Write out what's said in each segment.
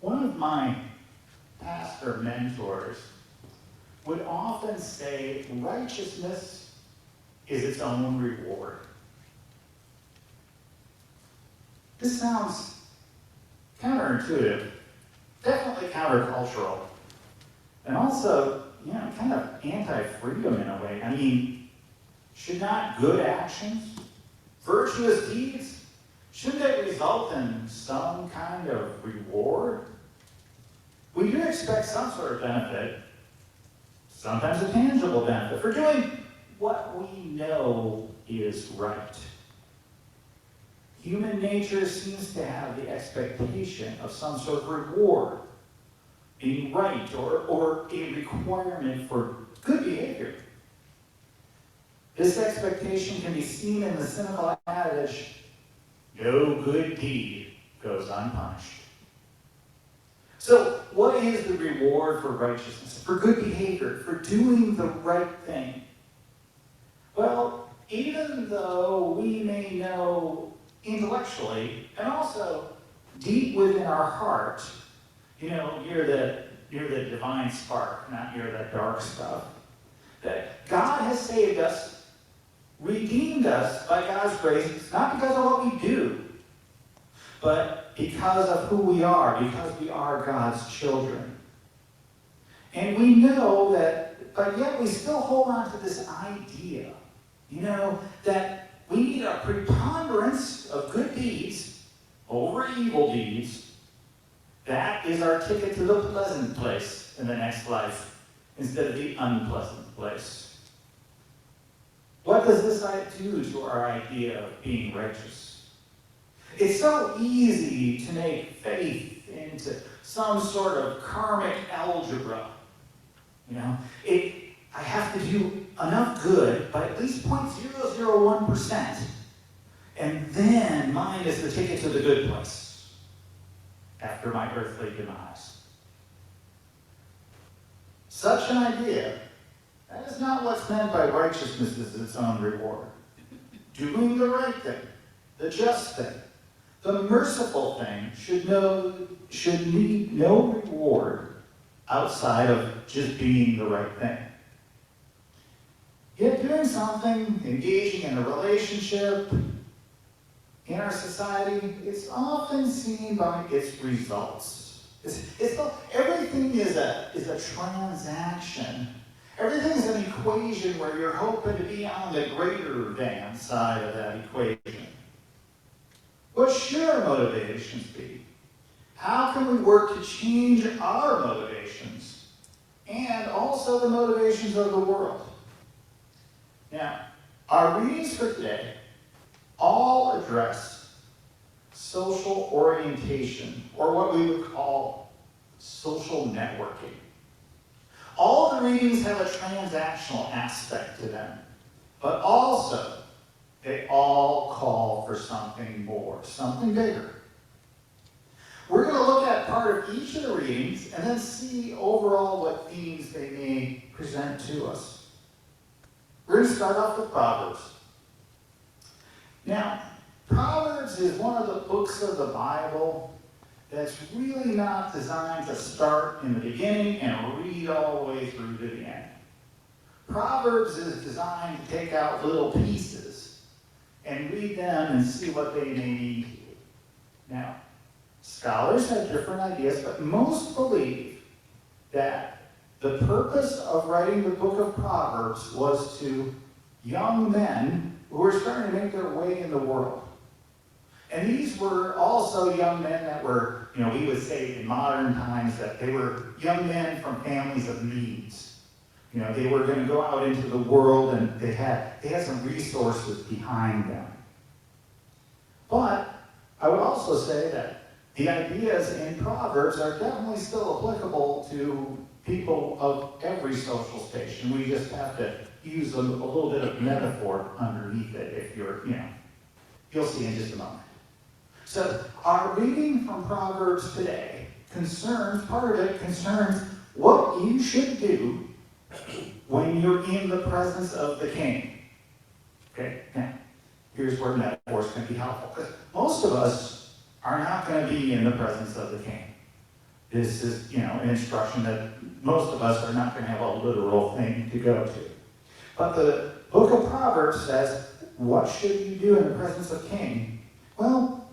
One of my pastor mentors would often say righteousness is its own reward. This sounds counterintuitive, definitely countercultural, and also, kind of anti-freedom in a way. I mean, should not good actions, virtuous deeds, shouldn't they result in some kind of reward? We do expect some sort of benefit, sometimes a tangible benefit, for doing what we know is right. Human nature seems to have the expectation of some sort of reward, being right, or a requirement for good behavior. This expectation can be seen in the cynical adage, no good deed goes unpunished. So, what is the reward for righteousness, for good behavior, for doing the right thing? Well, even though we may know intellectually, and also deep within our heart, you're the divine spark, not you're that dark stuff, that God has saved us, redeemed us by God's grace, not because of what we do, but because of who we are, because we are God's children. And we know that, but yet we still hold on to this idea, that we need a preponderance of good deeds over evil deeds. That is our ticket to the pleasant place in the next life, instead of the unpleasant place. What does this do to our idea of being righteous? It's so easy to make faith into some sort of karmic algebra. I have to do enough good by at least 0.001%, and then mine is the ticket to the good place after my earthly demise. Such an idea, that is not what's meant by righteousness as its own reward. Doing the right thing, the just thing, the merciful thing should need no reward outside of just being the right thing. Yet doing something, engaging in a relationship, in our society, it's often seen by its results. Everything is a transaction. Everything is an equation where you're hoping to be on the greater than side of that equation. What should our motivations be? How can we work to change our motivations and also the motivations of the world? Now, our readings for today all address social orientation, or what we would call social networking. All the readings have a transactional aspect to them, but also they all call for something more, something bigger. We're going to look at part of each of the readings and then see overall what themes they may present to us. We're going to start off with Proverbs. Now, Proverbs is one of the books of the Bible that's really not designed to start in the beginning and read all the way through to the end. Proverbs is designed to take out little pieces and read them and see what they may mean to you. Now, scholars have different ideas, but most believe that the purpose of writing the book of Proverbs was to young men who were starting to make their way in the world. And these were also young men that were, we would say in modern times that they were young men from families of means. They were going to go out into the world and they had some resources behind them. But I would also say that the ideas in Proverbs are definitely still applicable to people of every social station. We just have to use a little bit of metaphor underneath it if you'll see in just a moment. So our reading from Proverbs today part of it concerns what you should do when you're in the presence of the king. Okay, now, here's where metaphors can be helpful. Because most of us are not going to be in the presence of the king. This is, an instruction that most of us are not going to have a literal thing to go to. But the book of Proverbs says, what should you do in the presence of king? Well,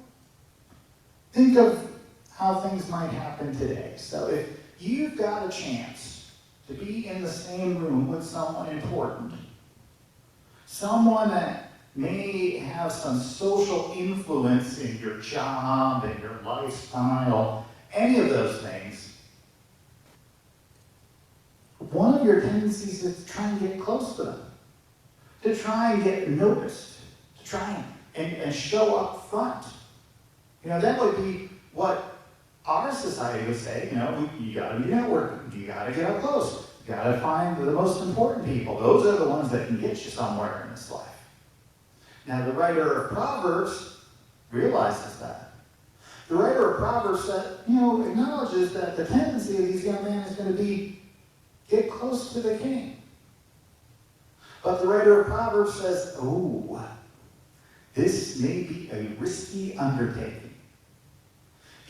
think of how things might happen today. So if you've got a chance to be in the same room with someone important, someone that may have some social influence in your job, in your lifestyle, any of those things, one of your tendencies is to try and get close to them, to try and get noticed, to try and show up front. That would be what our society would say, you gotta be networking, you gotta get up close, you gotta find the most important people. Those are the ones that can get you somewhere in this life. Now, the writer of Proverbs realizes that. The writer of Proverbs acknowledges that the tendency of these young men is going to be get close to the king. But the writer of Proverbs says, this may be a risky undertaking.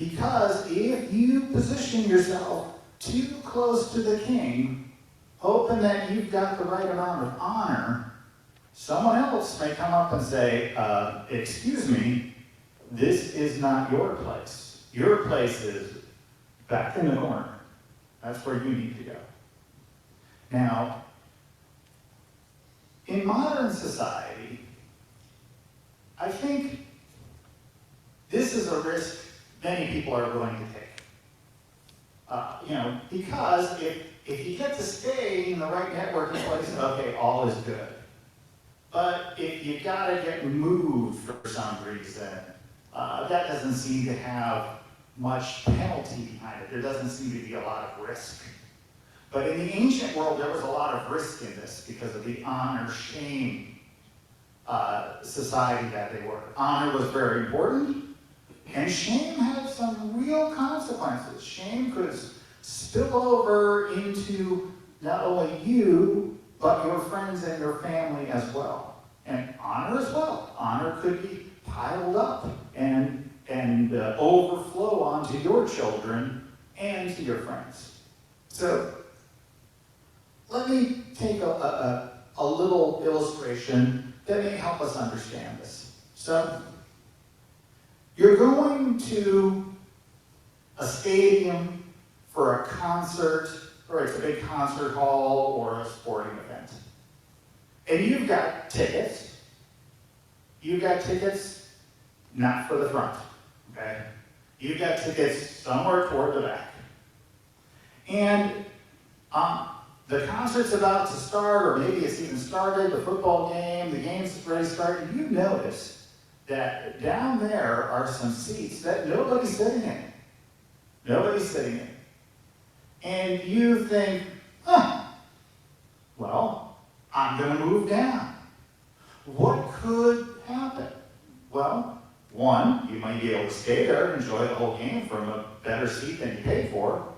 Because if you position yourself too close to the king, hoping that you've got the right amount of honor, someone else may come up and say, excuse me, this is not your place. Your place is back in the corner. That's where you need to go. Now, in modern society, I think this is a risk many people are willing to take. Because if you get to stay in the right networking place, okay, all is good. But if you gotta get moved for some reason, that doesn't seem to have much penalty behind it. There doesn't seem to be a lot of risk. But in the ancient world, there was a lot of risk in this because of the honor-shame society that they were. Honor was very important, and shame had some real consequences. Shame could spill over into not only you, but your friends and your family as well. And honor as well. Honor could be piled up and overflow onto your children and to your friends. So let me take a little illustration that may help us understand this. So you're going to a stadium for a concert, or it's a big concert hall or a sporting event. And you've got tickets. You've got tickets not for the front, okay? You've got tickets somewhere toward the back. And the concert's about to start, or maybe it's even started, the football game, the game's ready to start, and you notice that down there are some seats that nobody's sitting in. Nobody's sitting in. And you think, well, I'm going to move down. What could happen? Well, one, you might be able to stay there and enjoy the whole game from a better seat than you paid for.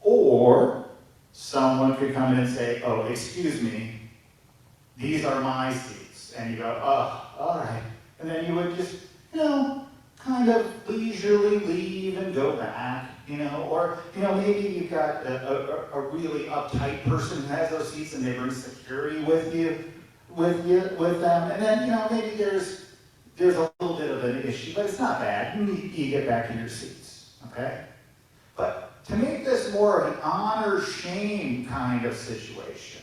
Or someone could come in and say, oh, excuse me, these are my seats. And you go, oh, all right. And then you would just, kind of leisurely leave and go back, or, maybe you've got a really uptight person who has those seats and they bring security with them. And then, maybe there's a little bit of an issue, but it's not bad. You get back in your seats, okay? But to make this more of an honor-shame kind of situation,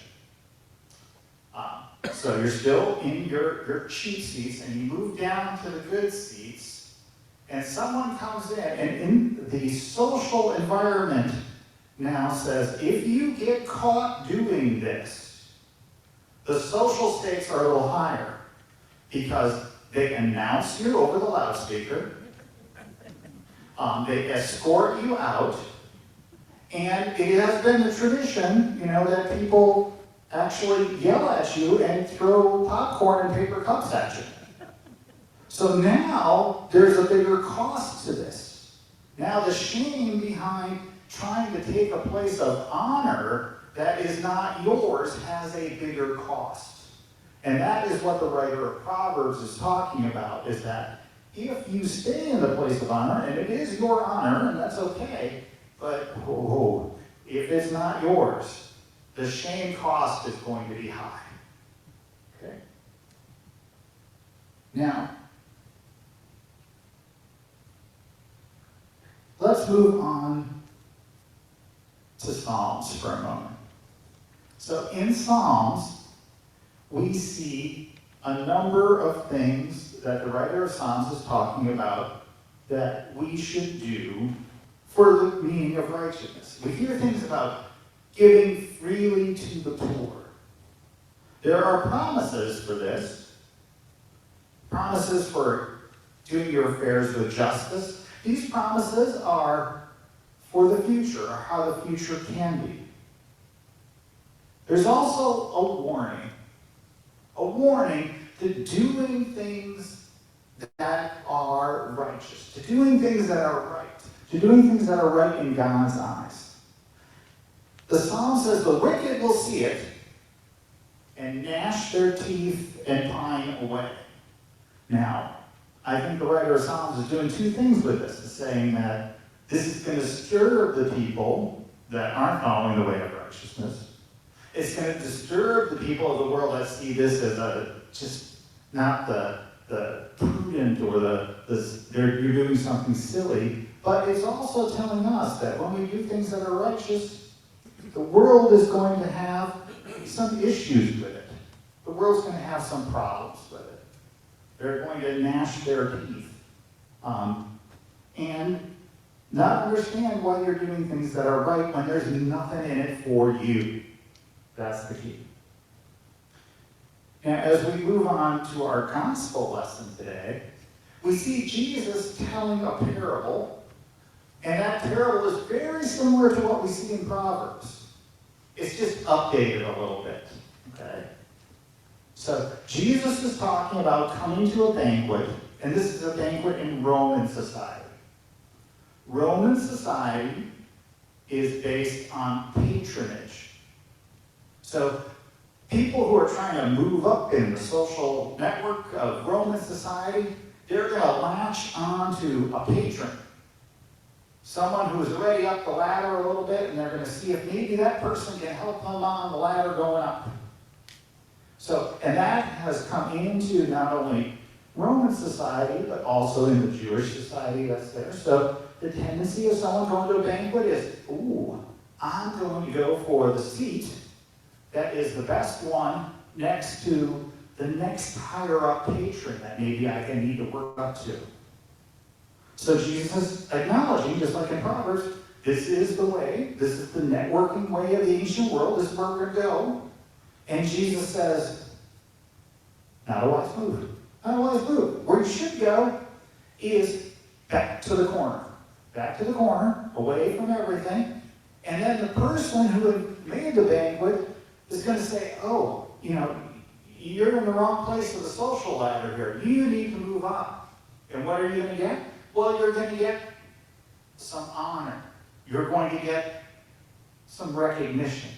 so you're still in your cheap seats, and you move down to the good seats, and someone comes in, and in the social environment now says, if you get caught doing this, the social stakes are a little higher, because they announce you over the loudspeaker, they escort you out, and it has been the tradition, that people actually yell at you and throw popcorn and paper cups at you. So now there's a bigger cost to this. Now the shame behind trying to take a place of honor that is not yours has a bigger cost. And that is what the writer of Proverbs is talking about, is that if you stay in the place of honor, and it is your honor, and that's okay, but it's not yours, the shame cost is going to be high. Okay? Now, let's move on to Psalms for a moment. So in Psalms, we see a number of things that the writer of Psalms is talking about that we should do for the meaning of righteousness. We hear things about giving freely to the poor. There are promises for this. Promises for doing your affairs with justice. These promises are for the future, or how the future can be. There's also a warning to doing things that are righteous, to doing things that are right, to doing things that are right in God's eyes. The Psalm says the wicked will see it and gnash their teeth and pine away. Now, I think the writer of Psalms is doing two things with this. It's saying that this is going to disturb the people that aren't following the way of righteousness. It's going to disturb the people of the world that see this as just not the prudent or you're doing something silly. But it's also telling us that when we do things that are righteous, the world is going to have some issues with it. The world's going to have some problems with it. They're going to gnash their teeth. And not understand why you're doing things that are right when there's nothing in it for you. That's the key. Now, as we move on to our gospel lesson today, we see Jesus telling a parable, and that parable is very similar to what we see in Proverbs. It's just updated a little bit, okay? So, Jesus is talking about coming to a banquet, and this is a banquet in Roman society. Roman society is based on patronage. So, people who are trying to move up in the social network of Roman society, they're going to latch onto a patron. Someone who is already up the ladder a little bit, and they're going to see if maybe that person can help them on the ladder going up. So, and that has come into not only Roman society, but also in the Jewish society that's there. So, the tendency of someone going to a banquet is, ooh, I'm going to go for the seat that is the best one next to the next higher up patron that maybe I can need to work up to. So Jesus is acknowledging, just like in Proverbs, this is the way, this is the networking way of the ancient world, this is where we're going to go. And Jesus says, not a wise move. Not a wise move. Where you should go is back to the corner. Back to the corner, away from everything. And then the person who had made the banquet is going to say, oh, you're in the wrong place of the social ladder here. You need to move up. And what are you going to get? Well, you're going to get some honor. You're going to get some recognition.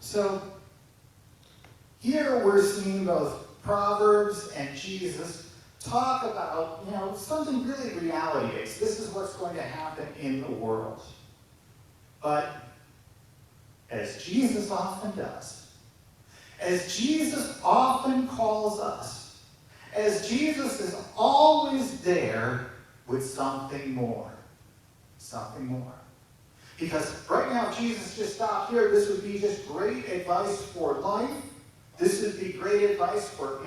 So here we're seeing both Proverbs and Jesus talk about, something really reality-based. This is what's going to happen in the world. But as Jesus often does, as Jesus often calls us, as Jesus is always there with something more. Something more. Because right now, if Jesus just stopped here, this would be just great advice for life. This would be great advice for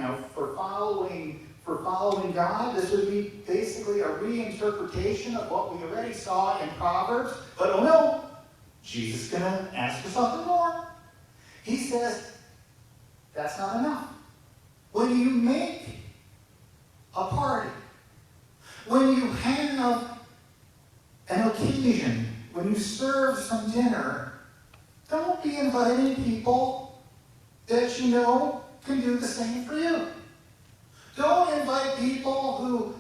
following God. This would be basically a reinterpretation of what we already saw in Proverbs. But oh no, Jesus is going to ask for something more. He says, that's not enough. When you make a party, when you have an occasion, when you serve some dinner, don't be inviting people that you know can do the same for you. Don't invite people who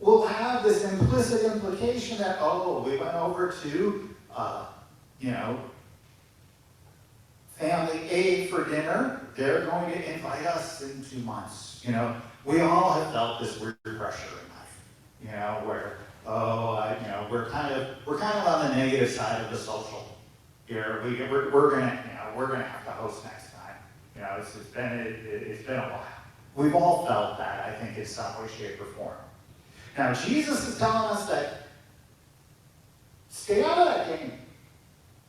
will have this implicit implication that, oh, we went over to, family A for dinner. They're going to invite us in 2 months. We all have felt this weird pressure in life. Where we're kind of on the negative side of the social. here. We're gonna have to host next time. It's been a while. We've all felt that, I think, in some way, shape, or form. Now, Jesus is telling us that stay out of that game.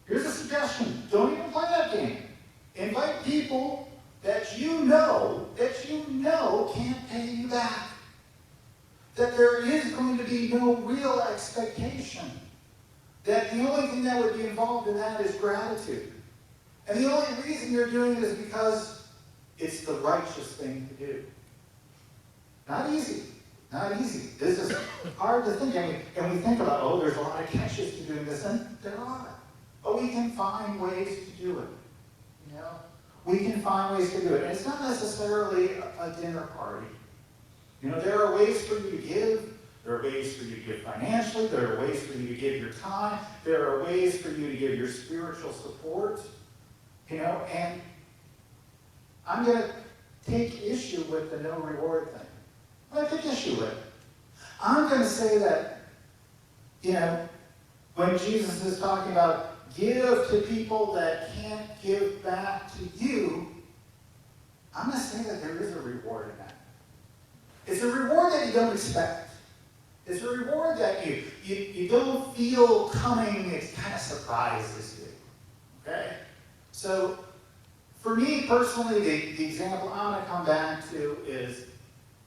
Here's a suggestion. Don't even play that game. Invite people that you know can't pay you back. That there is going to be no real expectation. That the only thing that would be involved in that is gratitude. And the only reason you're doing it is because it's the righteous thing to do. Not easy. Not easy. This is hard to think. And we think about, there's a lot of catches to doing this, and there are. But we can find ways to do it. We can find ways to do it. And it's not necessarily a dinner party. There are ways for you to give. There are ways for you to give financially. There are ways for you to give your time. There are ways for you to give your spiritual support. And I'm going to take issue with the no reward thing. I'm going to take issue with it. I'm going to say that, when Jesus is talking about give to people that can't give back to you, I'm going to say that there is a reward in that. It's a reward that you don't expect. It's a reward that you don't feel coming. It kind of surprises you. Okay? So, for me personally, the example I'm going to come back to is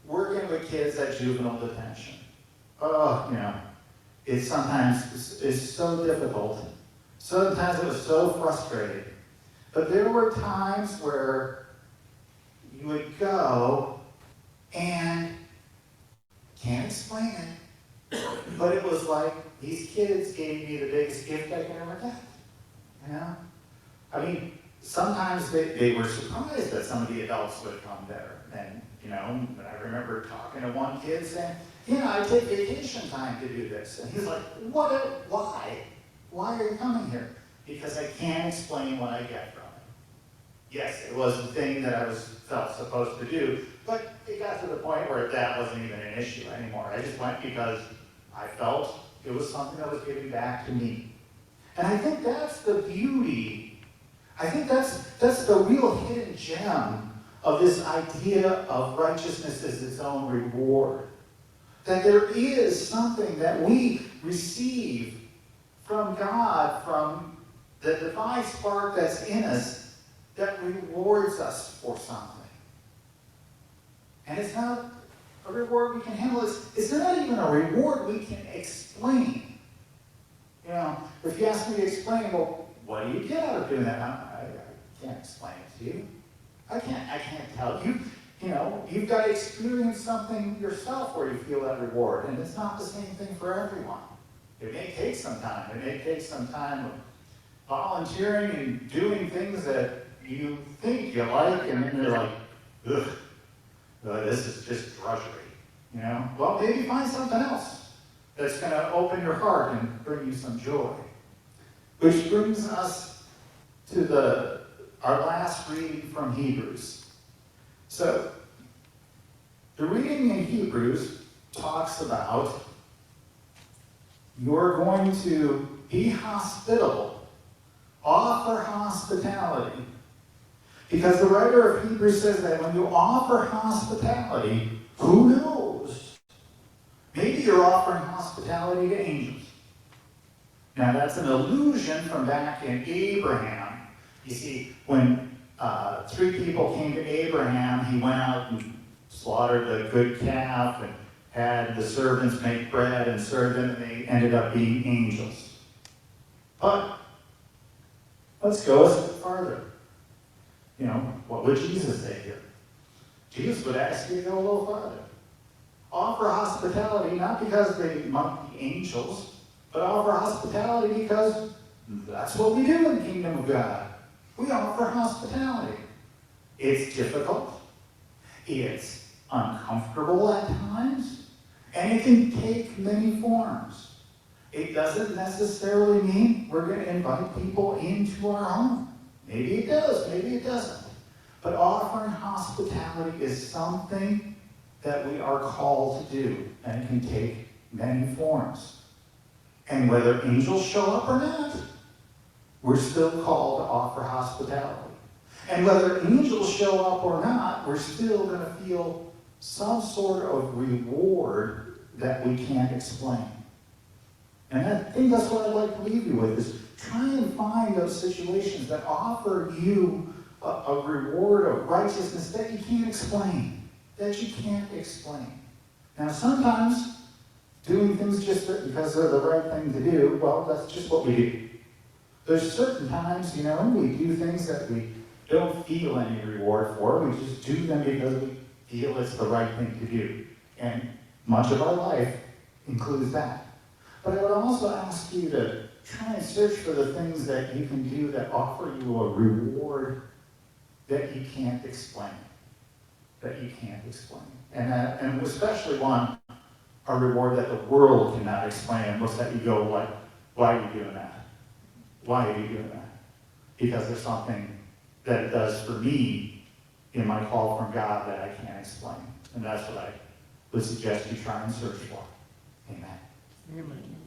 working with kids at juvenile detention. It sometimes is so difficult. Sometimes it was so frustrating. But there were times where you would go and can't explain it, but it was like these kids gave me the biggest gift I could ever get. Sometimes they were surprised that some of the adults would come there. And, I remember talking to one kid saying, I take vacation time to do this. And he's like, why? Why are you coming here? Because I can't explain what I get from it. Yes, it was the thing that I felt supposed to do, but it got to the point where that wasn't even an issue anymore. I just went because I felt it was something that was giving back to me. And I think that's the beauty. I think that's the real hidden gem of this idea of righteousness as its own reward. That there is something that we receive from God, from the divine spark that's in us, that rewards us for something. And it's not a reward we can handle. It's not even a reward we can explain. If you ask me to explain, well, what do you get out of doing that? I can't explain it to you. I can't tell you. You've got to experience something yourself where you feel that reward. And it's not the same thing for everyone. It may take some time. It may take some time of volunteering and doing things that you think you like, and then you're like, ugh, this is just drudgery. Well, maybe find something else that's going to open your heart and bring you some joy. Which brings us to our last reading from Hebrews. So, the reading in Hebrews talks about you're going to be hospitable, offer hospitality. Because the writer of Hebrews says that when you offer hospitality, who knows? Maybe you're offering hospitality to angels. Now that's an allusion from back in Abraham. You see, when 3 people came to Abraham, he went out and slaughtered a good calf and had the servants make bread and serve them, and they ended up being angels. But let's go a step farther. What would Jesus say here? Jesus would ask you to go a little farther. Offer hospitality, not because they might be angels, but offer hospitality because that's what we do in the kingdom of God. We offer hospitality. It's difficult. It's uncomfortable at times. And it can take many forms. It doesn't necessarily mean we're going to invite people into our home. Maybe it does, maybe it doesn't. But offering hospitality is something that we are called to do, and it can take many forms. And whether angels show up or not, we're still called to offer hospitality. And whether angels show up or not, we're still going to feel some sort of reward that we can't explain. And I think that's what I'd like to leave you with, is try and find those situations that offer you a reward of righteousness that you can't explain. That you can't explain. Now sometimes doing things just because they're the right thing to do, well, that's just what we do. There's certain times, we do things that we don't feel any reward for. We just do them because we feel it's the right thing to do. And much of our life includes that. But I would also ask you to try and search for the things that you can do that offer you a reward that you can't explain. That you can't explain. And especially one, a reward that the world cannot explain, and looks at you go like, why are you doing that? Why are you doing that? Because there's something that it does for me in my call from God that I can't explain. And that's what I would suggest you try and search for. Amen. Amen.